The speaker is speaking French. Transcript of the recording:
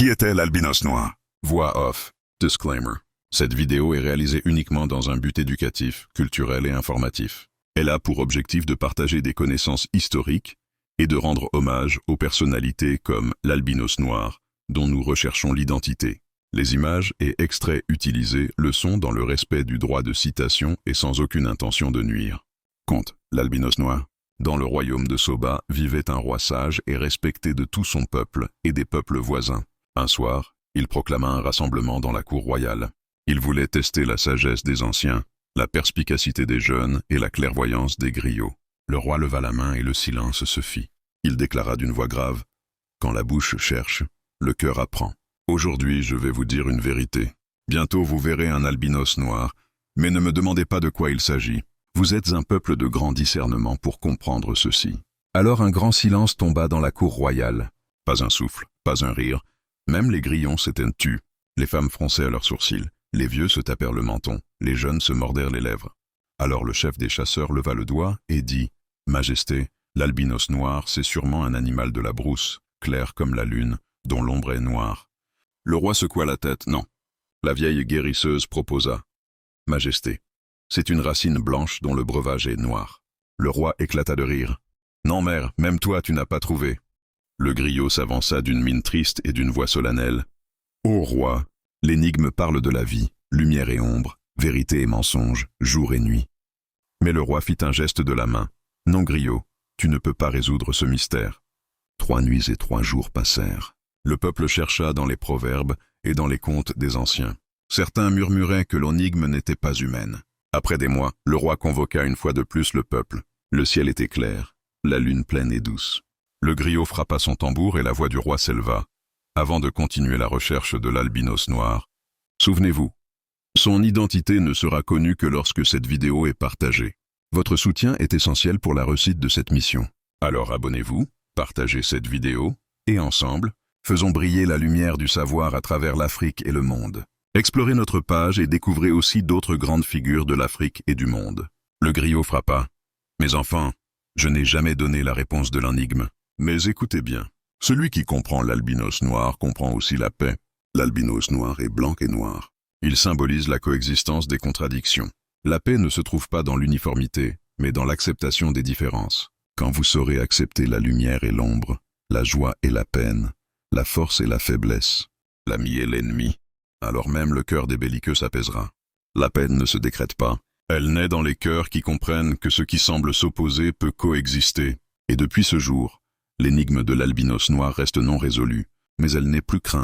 Qui était l'albinos noir? Voix off. Disclaimer. Cette vidéo est réalisée uniquement dans un but éducatif, culturel et informatif. Elle a pour objectif de partager des connaissances historiques et de rendre hommage aux personnalités comme l'albinos noir, dont nous recherchons l'identité. Les images et extraits utilisés le sont dans le respect du droit de citation et sans aucune intention de nuire. Conte, l'albinos noir. Dans le royaume de Soba vivait un roi sage et respecté de tout son peuple et des peuples voisins. Un soir, il proclama un rassemblement dans la cour royale. Il voulait tester la sagesse des anciens, la perspicacité des jeunes et la clairvoyance des griots. Le roi leva la main et le silence se fit. Il déclara d'une voix grave: « Quand la bouche cherche, le cœur apprend. Aujourd'hui, je vais vous dire une vérité. Bientôt vous verrez un albinos noir, mais ne me demandez pas de quoi il s'agit. Vous êtes un peuple de grand discernement pour comprendre ceci. » Alors un grand silence tomba dans la cour royale. Pas un souffle, pas un rire. Même les grillons s'étaient tus. Les femmes froncèrent leurs sourcils. Les vieux se tapèrent le menton. Les jeunes se mordèrent les lèvres. Alors le chef des chasseurs leva le doigt et dit: « Majesté, l'albinos noir, c'est sûrement un animal de la brousse, clair comme la lune, dont l'ombre est noire. » Le roi secoua la tête. Non. La vieille guérisseuse proposa: « Majesté, c'est une racine blanche dont le breuvage est noir. » Le roi éclata de rire. « Non, mère, même toi tu n'as pas trouvé. » Le griot s'avança d'une mine triste et d'une voix solennelle. « Ô roi, l'énigme parle de la vie, lumière et ombre, vérité et mensonge, jour et nuit. » Mais le roi fit un geste de la main. « Non, griot, tu ne peux pas résoudre ce mystère. » 3 nuits et 3 jours passèrent. Le peuple chercha dans les proverbes et dans les contes des anciens. Certains murmuraient que l'énigme n'était pas humaine. Après des mois, le roi convoqua une fois de plus le peuple. Le ciel était clair, la lune pleine et douce. Le griot frappa son tambour et la voix du roi s'éleva, avant de continuer la recherche de l'albinos noir. Souvenez-vous, son identité ne sera connue que lorsque cette vidéo est partagée. Votre soutien est essentiel pour la réussite de cette mission. Alors abonnez-vous, partagez cette vidéo, et ensemble, faisons briller la lumière du savoir à travers l'Afrique et le monde. Explorez notre page et découvrez aussi d'autres grandes figures de l'Afrique et du monde. Le griot frappa. « Mes enfants, je n'ai jamais donné la réponse de l'énigme. Mais écoutez bien, celui qui comprend l'albinos noir comprend aussi la paix. L'albinos noir est blanc et noir. Il symbolise la coexistence des contradictions. La paix ne se trouve pas dans l'uniformité, mais dans l'acceptation des différences. Quand vous saurez accepter la lumière et l'ombre, la joie et la peine, la force et la faiblesse, l'ami et l'ennemi, alors même le cœur des belliqueux s'apaisera. La paix ne se décrète pas. Elle naît dans les cœurs qui comprennent que ce qui semble s'opposer peut coexister. Et depuis ce jour, l'énigme de l'albinos noir reste non résolue, mais elle n'est plus crainte.